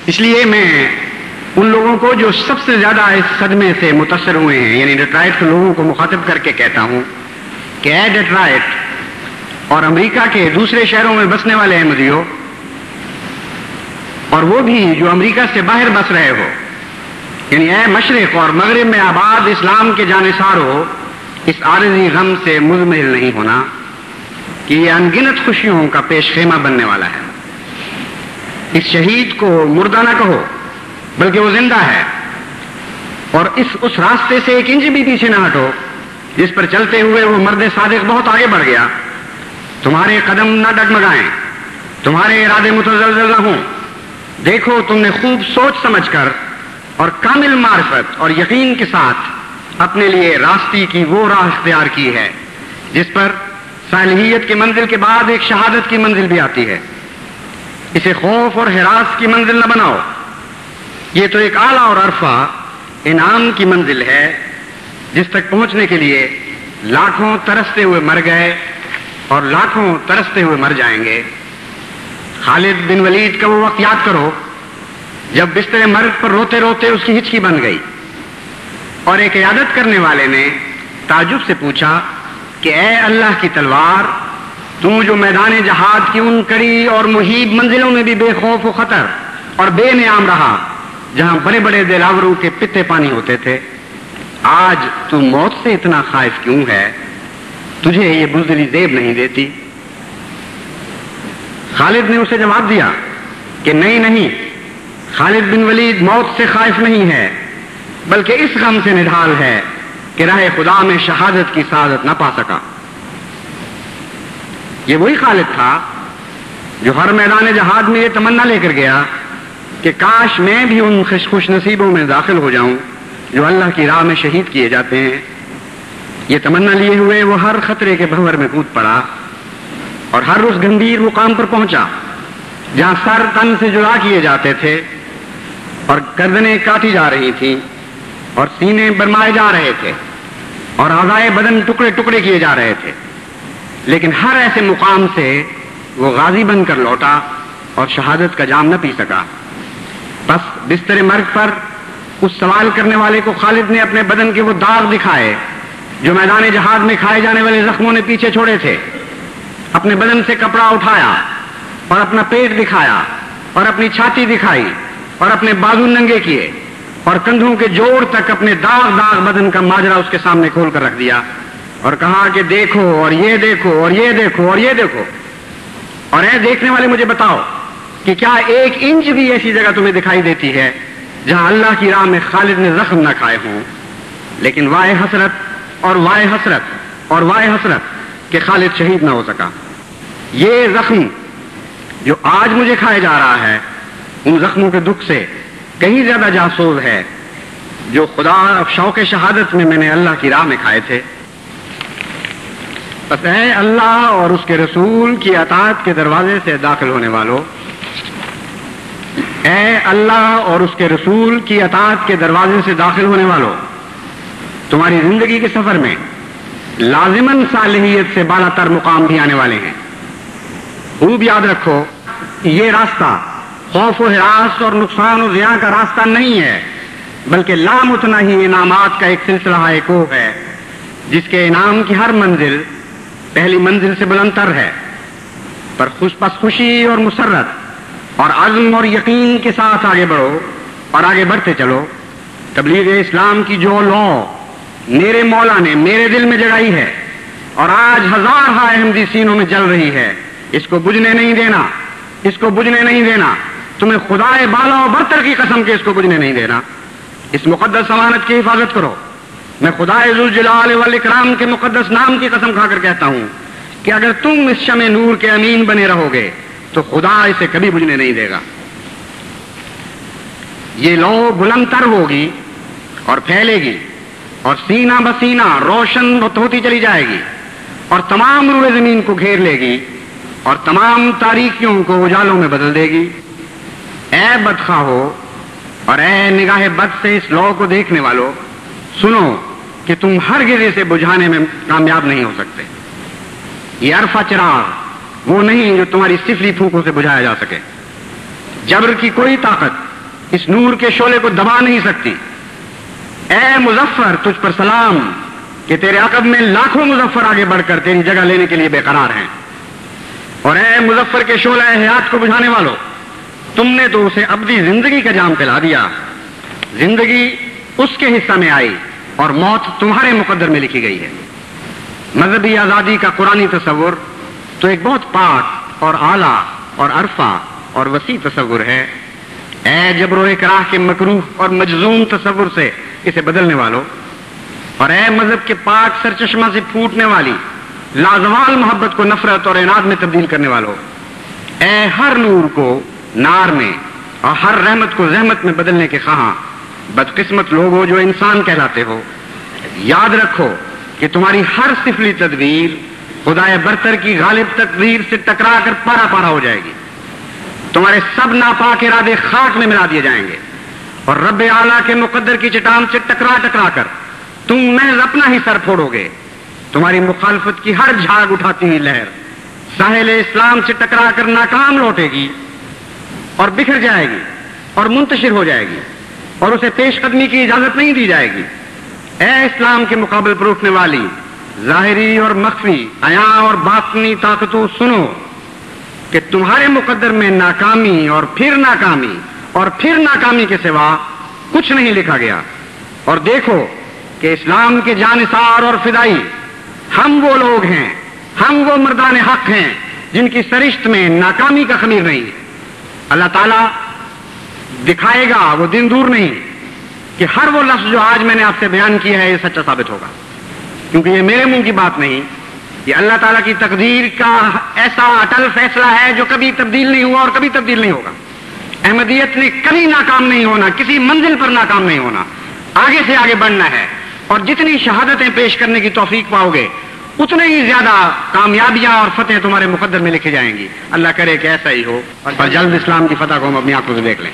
اس لیے میں ان لوگوں کو جو سب سے زیادہ اس صدمے سے متاثر ہوئے ہیں، یعنی ڈیٹرائٹ کے لوگوں کو مخاطب کر کے کہتا ہوں کہ اے ڈیٹرائٹ اور امریکہ کے دوسرے شہروں میں بسنے والے احمدیوں، اور وہ بھی جو امریکہ سے باہر بس رہے ہو، یعنی اے مشرق اور مغرب میں آباد اسلام کے جانثار ہو، اس عارضی غم سے مزمحل نہیں ہونا کہ یہ انگنت خوشیوں کا پیش خیمہ بننے والا ہے۔ اس شہید کو مردہ نہ کہو بلکہ وہ زندہ ہے، اور اس راستے سے ایک انچ بھی پیچھے نہ ہٹو جس پر چلتے ہوئے وہ مرد صادق بہت آگے بڑھ گیا۔ تمہارے قدم نہ ڈگمگائیں، تمہارے ارادے متزلزل نہ ہوں۔ دیکھو تم نے خوب سوچ سمجھ کر اور کامل معرفت اور یقین کے ساتھ اپنے لیے راستی کی وہ راہ اختیار کی ہے جس پر صالحیت کی منزل کے بعد ایک شہادت کی منزل بھی آتی ہے۔ اسے خوف اور ہراس کی منزل نہ بناؤ، یہ تو ایک اعلیٰ اور عرفہ انعام کی منزل ہے جس تک پہنچنے کے لیے لاکھوں ترستے ہوئے مر گئے اور لاکھوں ترستے ہوئے مر جائیں گے۔ خالد بن ولید کا وہ وقت یاد کرو جب بستر مرگ پر روتے روتے اس کی ہچکی بن گئی، اور ایک عیادت کرنے والے نے تعجب سے پوچھا کہ اے اللہ کی تلوار، تو جو میدان جہاد کی ان کڑی اور مہیب منزلوں میں بھی بے خوف و خطر اور بے نیام رہا جہاں بڑے بڑے دلاوروں کے پتے پانی ہوتے تھے، آج تو موت سے اتنا خائف کیوں ہے؟ تجھے یہ بزدلی زیب نہیں دیتی؟ خالد نے اسے جواب دیا کہ نہیں، خالد بن ولید موت سے خائف نہیں ہے، بلکہ اس غم سے نڈھال ہے کہ راہ خدا میں شہادت کی سعادت نہ پا سکا۔ یہ وہی خالد تھا جو ہر میدان جہاد میں یہ تمنا لے کر گیا کہ کاش میں بھی ان خوش نصیبوں میں داخل ہو جاؤں جو اللہ کی راہ میں شہید کیے جاتے ہیں۔ یہ تمنا لیے ہوئے وہ ہر خطرے کے بھنور میں کود پڑا اور ہر اس گمبھیر مقام پر پہنچا جہاں سر تن سے جدا کیے جاتے تھے اور گردنیں کاٹی جا رہی تھیں اور سینے برمائے جا رہے تھے اور اعضائے بدن ٹکڑے ٹکڑے کیے جا رہے تھے، لیکن ہر ایسے مقام سے وہ غازی بن کر لوٹا اور شہادت کا جام نہ پی سکا۔ بس بستر مرگ پر اس سوال کرنے والے کو خالد نے اپنے بدن کے وہ داغ دکھائے جو میدان جہاد میں کھائے جانے والے زخموں نے پیچھے چھوڑے تھے۔ اپنے بدن سے کپڑا اٹھایا اور اپنا پیٹ دکھایا اور اپنی چھاتی دکھائی اور اپنے بازو ننگے کیے اور کندھوں کے جوڑ تک اپنے داغ بدن کا ماجرا اس کے سامنے کھول کر رکھ دیا اور کہا کہ دیکھو اور یہ دیکھو اور یہ دیکھو اور یہ دیکھو، اور اے دیکھنے والے مجھے بتاؤ کہ کیا ایک انچ بھی ایسی جگہ تمہیں دکھائی دیتی ہے جہاں اللہ کی راہ میں خالد نے زخم نہ کھائے ہوں؟ لیکن وائے حسرت اور وائے حسرت اور وائے حسرت کہ خالد شہید نہ ہو سکا۔ یہ زخم جو آج مجھے کھایا جا رہا ہے ان زخموں کے دکھ سے کہیں زیادہ جاسوز ہے جو خدا شوق شہادت میں نے اللہ کی راہ میں کھائے تھے۔ بس اے اللہ اور اس کے رسول کی اطاعت کے دروازے سے داخل ہونے والوں، اے اللہ اور اس کے رسول کی اطاعت کے دروازے سے داخل ہونے والوں، تمہاری زندگی کے سفر میں لازماً صالحیت سے بالا تر مقام بھی آنے والے ہیں۔ خوب یاد رکھو، یہ راستہ خوف و ہراس اور نقصان و زیاں کا راستہ نہیں ہے، بلکہ لامتناہی انعامات کا ایک سلسلہ کوہ ہے جس کے انعام کی ہر منزل پہلی منزل سے بلند تر ہے۔ پر خوشی اور مسرت اور عزم اور یقین کے ساتھ آگے بڑھو اور آگے بڑھتے چلو۔ تبلیغ اسلام کی جو لو میرے مولا نے میرے دل میں جگائی ہے اور آج ہزارہ احمدی سینوں میں جل رہی ہے، اس کو بجھنے نہیں دینا، اس کو بجھنے نہیں دینا۔ تمہیں خدائے بالا و برتر کی قسم کے اس کو بجھنے نہیں دینا۔ اس مقدس امانت کی حفاظت کرو۔ میں خدائے ذوالجلال والاکرام کے مقدس نام کی قسم کھا کر کہتا ہوں کہ اگر تم اس شمع نور کے امین بنے رہو گے تو خدا اسے کبھی بجھنے نہیں دے گا۔ یہ لو بلند تر ہوگی اور پھیلے گی اور سینہ بسینہ روشن ہوتی چلی جائے گی اور تمام روئے زمین کو گھیر لے گی اور تمام تاریکیوں کو اجالوں میں بدل دے گی۔ اے بدخواہ ہو اور اے نگاہ بد سے اس لو کو دیکھنے والو، سنو کہ تم ہرگز اسے بجھانے میں کامیاب نہیں ہو سکتے۔ یہ عرفہ چراغ وہ نہیں جو تمہاری سفلی پھونکوں سے بجھایا جا سکے۔ جبر کی کوئی طاقت اس نور کے شعلے کو دبا نہیں سکتی۔ اے مظفر تجھ پر سلام کہ تیرے عقب میں لاکھوں مظفر آگے بڑھ کر تیری جگہ لینے کے لیے بے قرار ہیں۔ اور اے مظفر کے شعلہ حیات کو بجھانے والوں، تم نے تو اسے ابدی زندگی کا جام پلا دیا۔ زندگی اس کے حصہ میں آئی اور موت تمہارے مقدر میں لکھی گئی ہے۔ مذہبی آزادی کا قرآنی تصور تو ایک بہت پاک اور اعلیٰ اور عرفہ اور وسیع تصور ہے۔ اے جبر و اکراہ کے مکروہ اور مجزوم تصور سے اسے بدلنے والوں، اور اے مذہب کے پاک سرچشمہ سے پھوٹنے والی لازوال محبت کو نفرت اور عناد میں تبدیل کرنے والوں، اے ہر نور کو نار میں اور ہر رحمت کو زحمت میں بدلنے کے خواہاں بدقسمت لوگ ہو جو انسان کہلاتے ہو، یاد رکھو کہ تمہاری ہر سفلی تدبیر خدائے برتر کی غالب تقدیر سے ٹکرا کر پارا پارا ہو جائے گی۔ تمہارے سب ناپاک ارادے خاک میں ملا دیے جائیں گے اور رب اعلیٰ کے مقدر کی چٹان سے ٹکرا ٹکرا کر تم محض اپنا ہی سر پھوڑو گے۔ تمہاری مخالفت کی ہر جھاگ اٹھاتی ہوئی لہر ساحل اسلام سے ٹکرا کر ناکام لوٹے گی اور بکھر جائے گی اور منتشر ہو جائے گی اور اسے پیش قدمی کی اجازت نہیں دی جائے گی۔ اے اسلام کے مقابل پر اٹھنے والی ظاہری اور مخفی، عیاں اور باطنی طاقتوں، سنو کہ تمہارے مقدر میں ناکامی اور پھر ناکامی اور پھر ناکامی کے سوا کچھ نہیں لکھا گیا۔ اور دیکھو کہ اسلام کے جانثار اور فدائی ہم وہ لوگ ہیں، ہم وہ مردان حق ہیں جن کی سرشت میں ناکامی کا خمیر نہیں ہے۔ اللہ تعالیٰ دکھائے گا، وہ دن دور نہیں کہ ہر وہ لفظ جو آج میں نے آپ سے بیان کیا ہے یہ سچا ثابت ہوگا، کیونکہ یہ میرے منہ کی بات نہیں، یہ اللہ تعالیٰ کی تقدیر کا ایسا اٹل فیصلہ ہے جو کبھی تبدیل نہیں ہوا اور کبھی تبدیل نہیں ہوگا۔ احمدیت نے کبھی ناکام نہیں ہونا، کسی منزل پر ناکام نہیں ہونا، آگے سے آگے بڑھنا ہے، اور جتنی شہادتیں پیش کرنے کی توفیق پاؤ گے اتنے ہی زیادہ کامیابیاں اور فتح تمہارے مقدر میں لکھی جائیں گی۔ اللہ کرے کہ ایسا ہی ہو اور جلد اسلام کی فتح کو ہم اپنی آنکھوں سے دیکھ لیں۔